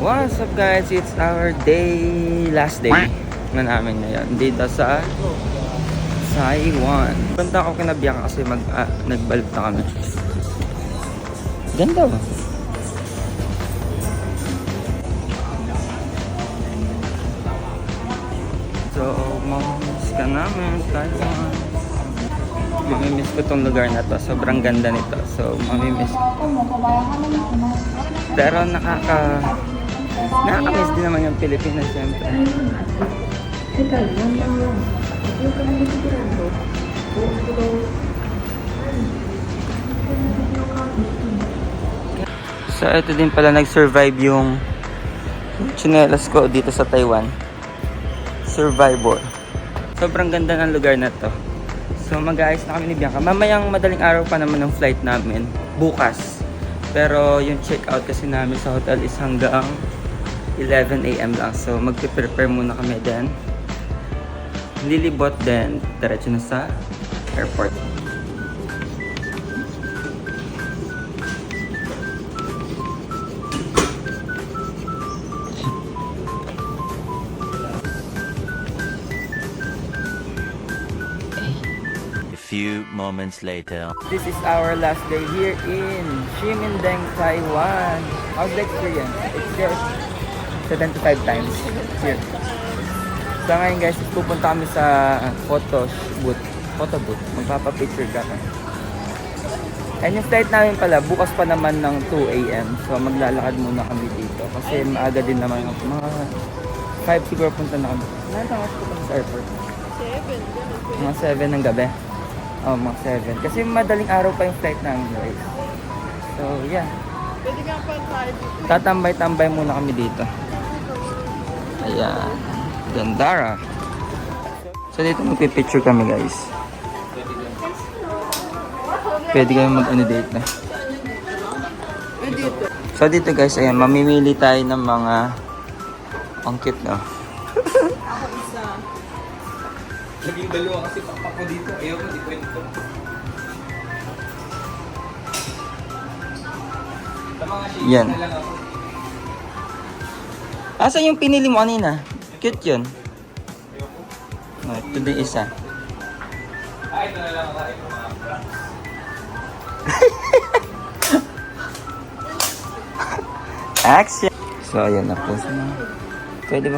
What's up guys? It's our last day na namin ngayon dito sa Taiwan. Punta ako kinabiyak kasi nagbalot na kami. Ganda ba? So, mamamiss ka namin Taiwan. Mamimiss ko tong lugar na to. Sobrang ganda nito. So, mamimiss ko. Pero nakakamiss din naman yung Pilipinas siyempre. So ito din pala nag-survive yung tsinelas ko dito sa Taiwan. Survivor. Sobrang ganda ng lugar na to. So mag-aayos na kami ni Bianca. Mamayang madaling araw pa naman ng flight namin. Bukas. Pero yung check-out kasi namin sa hotel is hanggang 11 AM lang. So magpe-prepare muna kami din. Lilibot din. Diretso na sa airport. Few moments later. This is our last day here in Ximending, Taiwan. How's the experience? It's just 75 times here. So ngayon guys, pupunta kami sa photo booth. Magpapapicture ka. And yung flight namin pala, bukas pa naman ng 2 AM. So maglalakad muna kami dito. Kasi maaga din naman. Mga 5 siguro punta na kami. Nandang ako punta sa airport? 7. Mga 7 ng gabi. Oh, mga 7. Kasi madaling araw pa yung flight namin guys. So yeah. Pwede nga pa tayo dito. Tatambay-tambay muna kami dito. Ayan. Gandara. So dito magpipicture kami guys. Pwede kayo mag-date na. So dito guys, ayan, mamimili tayo ng mga ang cute no. Ako isa. Naging dalawa kasi pakpak ko dito. Ayaw ko, di kwento. Yan. Asan yung pinili mo kanina? Cute yun. Oh, ito din isa. Ito na lang ako. Action! So, ayan na po. Pwede ba...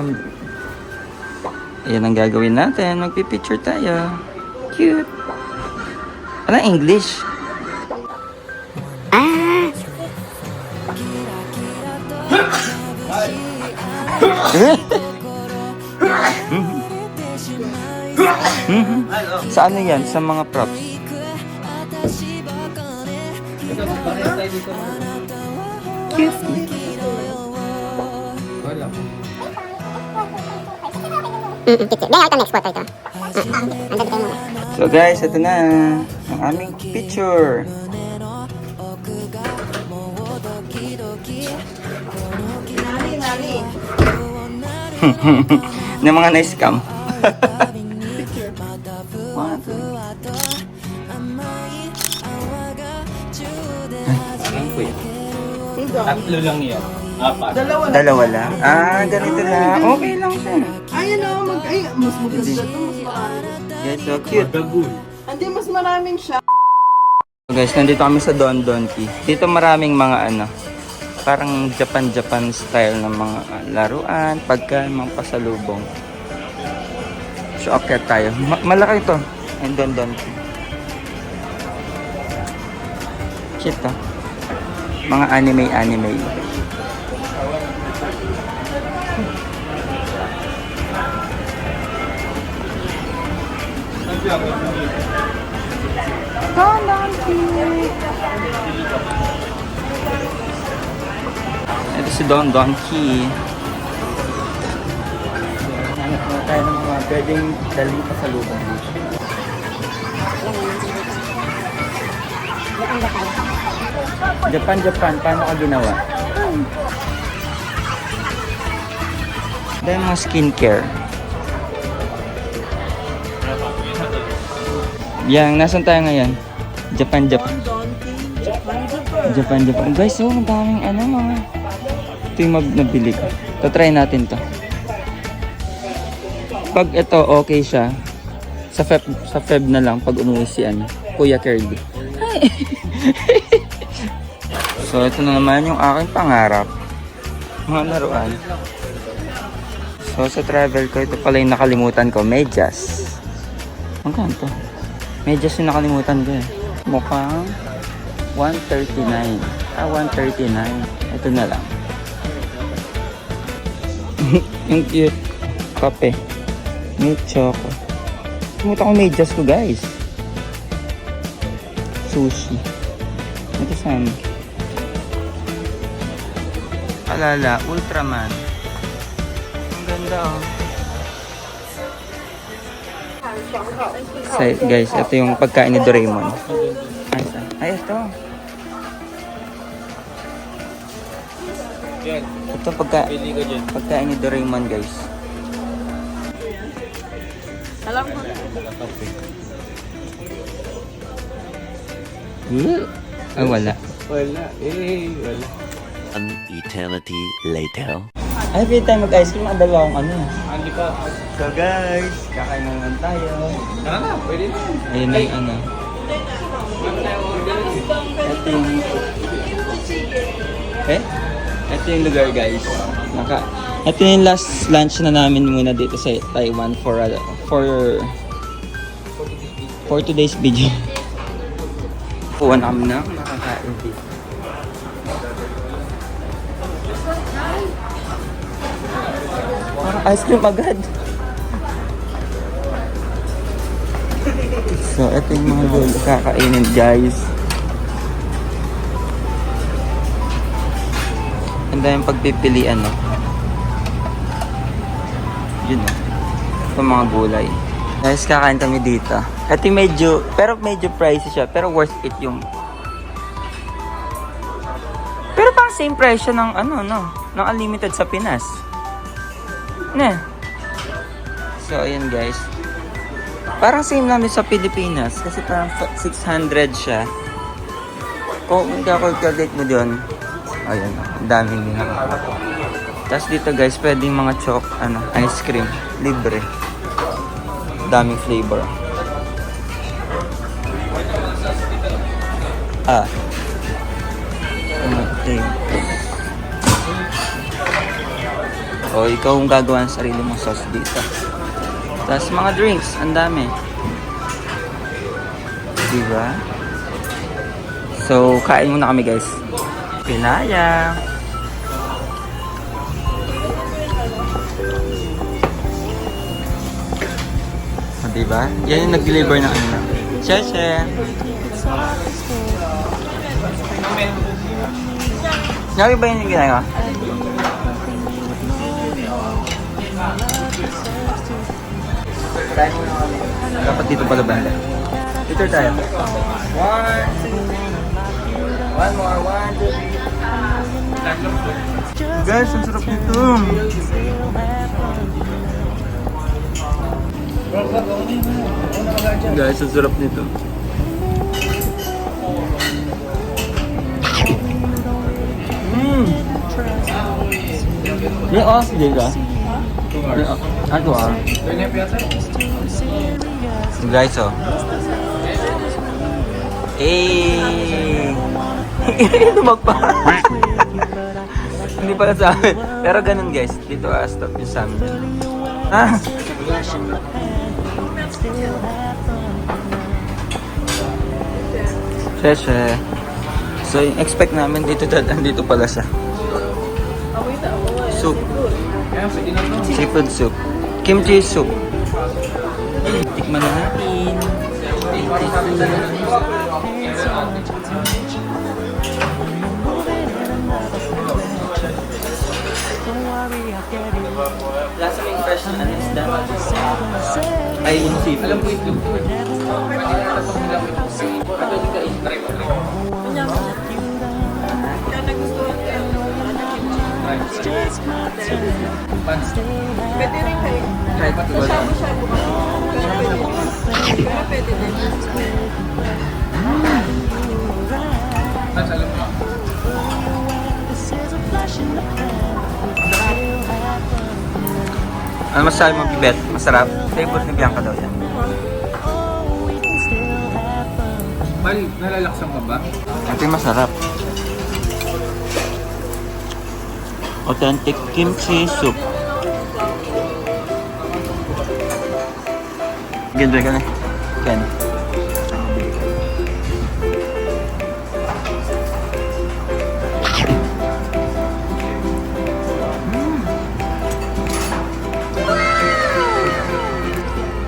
Ayan ang gagawin natin. Magpipicture tayo. Cute! Walang English. Sa ano yan? Sa mga props. Cute. So guys, ito na ang aming picture. Nali. Na mga na-scam. Tatlo lang yan. Apat. Dalawa lang? Ah, ganito lang. Okay lang siya. Ayun o, mas maganda to, mas marami. Yes, so cute. Hindi, mas maraming siya. So guys, nandito kami sa Don Donki. Dito maraming mga parang Japan style ng mga laruan, pagkain, mga pasalubong. So, okay tayo. Malaki ito. And Don Donki. Cute to. Mga anime. Don Donki. Ito si Don Donki. Hanap na tayo ng mga pwedeng daling pasalubong dito. Japan, paano ka ginawa? Dahil mga skincare. Yang, nasan tayo ngayon? Japan. Guys, oh, ang daming mga Ito yung nabili ko. So, try natin to. Pag ito okay siya, sa Feb na lang pag umuwi si Kuya Kirby. So, ito na naman yung aking pangarap. Mga laruan. So, sa travel ko, ito pala yung nakalimutan ko. Medyas. Ang kanto. Medyas yung nakalimutan ko eh. Mukhang 139. 139. Ito na lang. Yung cute. Kape. May choco. Kumuta ko medyas ko, guys. Sushi. Ito saan? Alala, Ultraman. Ang ganda, oh. So, guys, ito yung pagkain ni Doraemon. Ay, ito. Ito pagkain ni Doraemon, guys. Alam ko. Ay, wala. Wala. Wala. An eternity later. Ay, pwede tayo mag-ice cream. Ang dalawa akong Andi ka. So, guys, kakain na naman tayo. Tara na, pwede na. Ayun na yung Ito yung... Ito yung lugar, guys. Ito yung last lunch na namin muna dito sa Taiwan for today's video. Kuha na kami na makakain dito. Parang ice cream agad. So, ito yung mga lolo kakainin, guys. Ang daming pagpipilian, no? Yun, no? Ito mga gulay. Guys, kakain kami dito. Ito yung medyo pricey siya, pero worth it yung... Pero pang same price siya ng, ng unlimited sa Pinas. Ne. So, ayan, guys. Parang same lang din sa Pilipinas kasi parang 600 siya. Kung i-calculate mo doon, ayun, ang daming din nakakapag. Tapos dito, guys, pwedeng mga ice cream, libre. Daming flavor. Okay. O, ikaw ang gagawa ng sarili mong sauce dito. Tapos mga drinks, ang dami. Diba? So, kain muna kami, guys. Pinaya. O, diba? Yan yung nag-deliver ng ano. Cheche. Sabi ba yun yung ginagawa? Dapat dito pala banda. Dito tayo. 1, 2. One more. 1, 2, 3. Guys, ang sarap nito. Guys, ang sarap nito. Yung off din ka? Ano ah? Guys, oh. Lumag pa. Hindi pala sa amin. Pero ganun, guys. Dito stop yung sa amin. Sheshe. So, yung expect namin dito pala siya. Soup. Seafood soup. Kimchi soup. Tikman na natin. Lasa may fresh na isda. Ay, yung seafood. Alam ko ito. Pwede rin kayo. Kahit wala. Shabu-shabu ka. Pero pwede din. Alam mo. Ano masasabi mo, Bibet? Masarap? Favorite ni Bianca daw yan. Mal, nalalaksan ka ba? Ito yung masarap. Authentic kimchi soup. Enjoy ka na. Ken.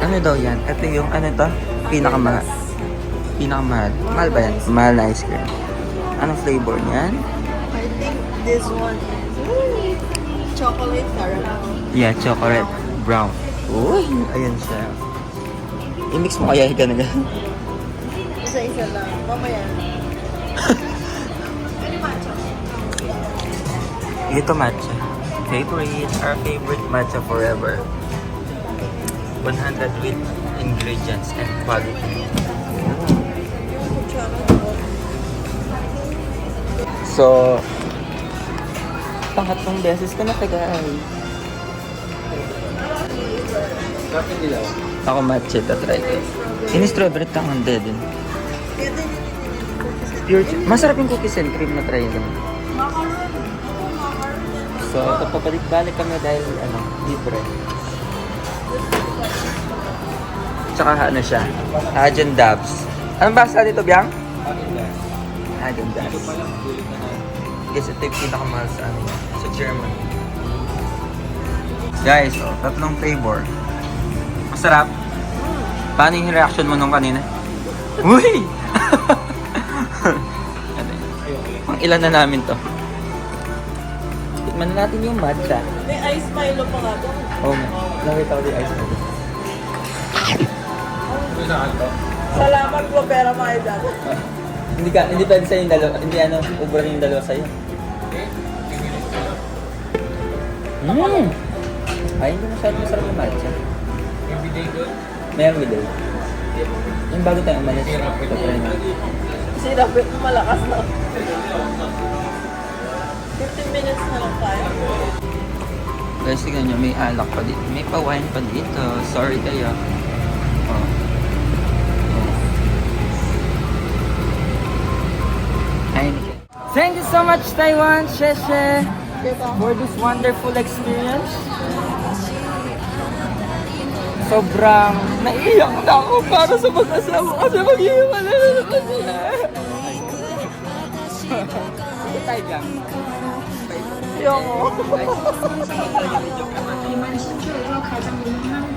Ano daw yan? Ito yung ano to? Pinakamahal. Pinakamahal. Mahal ba yan? Mahal na ice cream. Anong flavor niyan? I think this one is chocolate caramel. Yeah, chocolate brown. Uy, ayan siya. I-mix mo kaya ka na ganun. Isa-isa lang. Mamaya. Ito matcha. Favorite, our favorite matcha forever. 100 with ingredients and quality. So, pangatlong beses ka na tagay. Bakit nila? Ako matcha, tatry ko. Ini strawberry hindi din. Pure, masarap yung cookies and cream na try din. So, ito papalik-balik kami dahil libre. Tsaka ano siya, Hagen Dazs. Anong basa dito, Biang? Hagen Dazs. Guys, ito yung pinakamahal sa sa Germany. Guys, tatlong flavor. Masarap. Paano yung reaction mo nung kanina? Uy! Pang ilan na namin to? Tikman na natin yung matcha. May ice Milo pa nga doon. Oh, nakita ko yung ice cream. Salamat po, pera mga dad. Hindi pwede sa'yo yung dalawa. Hindi ubra yung dalawa sa'yo. Ay, hindi masyadong masarap yung matcha. May everyday. Yung bago tayong umalis. Try na. Sinapit mo malakas na. 15 minutes na lang tayo. Guys, tignan nyo, may alak pa dito. May pa-wine pa dito. Sorry kayo. Oh. Thank you so much, Taiwan, Sheshe, for this wonderful experience. Sobrang naiiyak na ako para sa mag-asawa kasi mag-iwala na naman sila. Sige tayo dyan. Ayoko.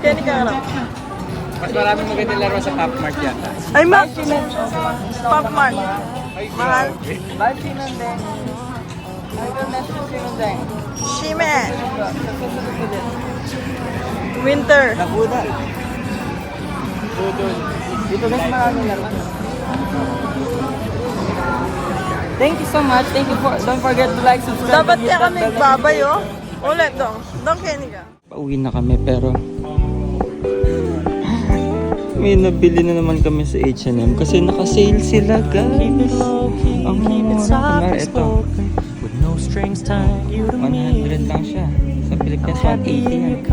Kenny ka na. Mas maraming magandang laro sa Pop Mart yata. Ay, ma! Pop Mart. Mahal. Bye, Sinandeng. I will miss you, Sinandeng. Shime. Winter. Nabudal. Dito guys, maraming laro. Thank you so much. Thank you for, don't forget to like, subscribe. Dapat and hit kaya that kami bell nagbabay, oh. Ulit dong. Dong, Kenny ka. Pauwi na kami pero may nabili na naman kami sa H&M kasi naka-sale sila guys. Ang mura. Ito. 100 lang siya. Sa Pilipinas, 180 yan.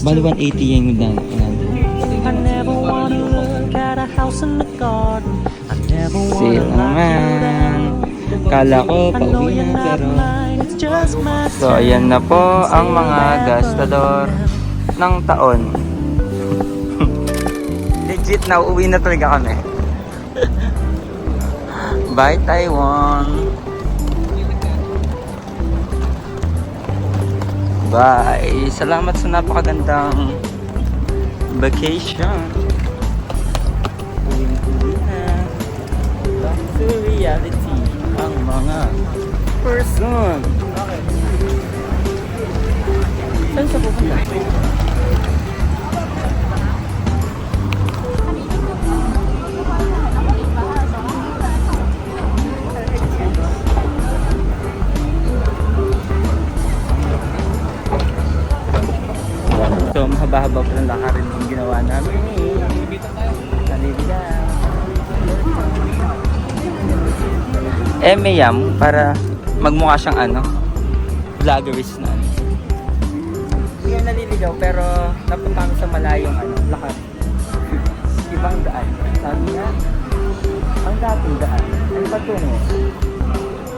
Bali 180 yan yung dana. Sale naman. Kala ko pauwi na pero so ayan na po ang mga gastador ng taon. Legit na uuwi na talaga kami. Bye Taiwan. Bye. Salamat sa napakagandang vacation. Uwi na. Back to reality ang mga person. Saan siya pupunta? So, mahaba-haba pa ng lakarin yung ginawa namin. Nalibigyan. Meyam para magmukha siyang ano. vloggerist na ano. Hindi kami naliligaw pero napunta kami sa malayong ano, lakad. Ibang daan. Sabi niya, ang dating daan ay patungo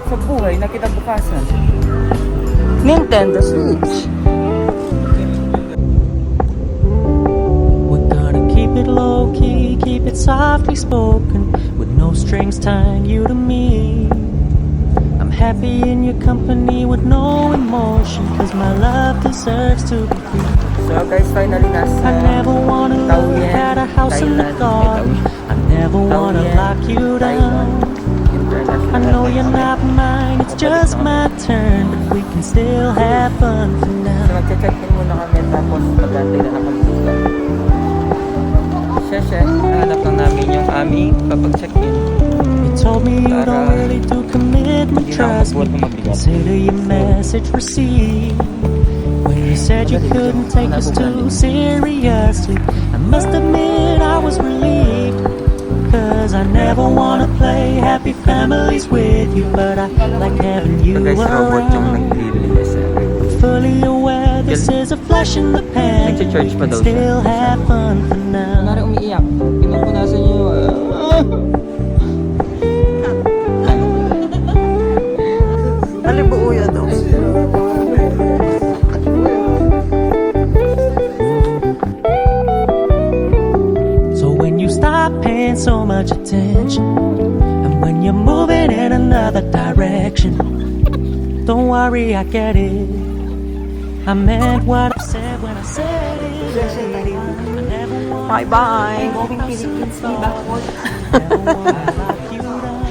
sa buhay na kinabukasan. Nintendo Switch. We're gonna keep it low key, keep it softly spoken, with no strings tying you to me. I'm happy in your company with no emotion, cause my love deserves to be free. So guys, finally nasa I never wanna look Taoyuan, at a house in the Thailand. garden. I never wanna Taoyuan, lock you Thailand. down. International I know you're not mine, it's just my turn, but we can still have fun for So now. magche-check-in muna kami tapos mag-antay na kami dito. Sheshe, nahanap lang namin yung aming papag-check-in. You told me you don't Para really do commitment, hindi na trust ako me. mabuhat na mabigat. Consider your message received. When you said you couldn't take us too seriously, I must admit I was relieved. Cause I never wanna play happy families with you, but I like having you So guys, robot yung around. naglilinis eh. Fully aware this is a flash in the pan. Nagche-charge pa We daw can siya. still have fun for now. Kunwari umiiyak, pinupunasan niyo. Alibuuya daw. So when you stop paying so much attention, and when you're moving in another direction, don't worry, I get it. I meant what I said when I said it. I never want Bye-bye. Moving Philippines, me backward. Never wanna lock you down.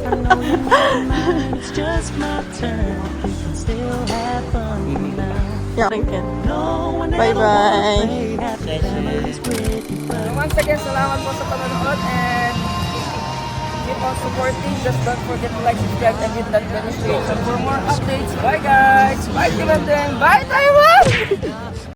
I know you're not mine, it's just my turn. We can still have fun now. Yeah, Lincoln. No one Bye-bye. ever wanna play happy families with you, but Once again, salamat po sa panonood and keep on supporting. Just don't forget to like, subscribe, and hit that notification for more updates. Bye guys! Bye Timandeng! Bye Taiwan!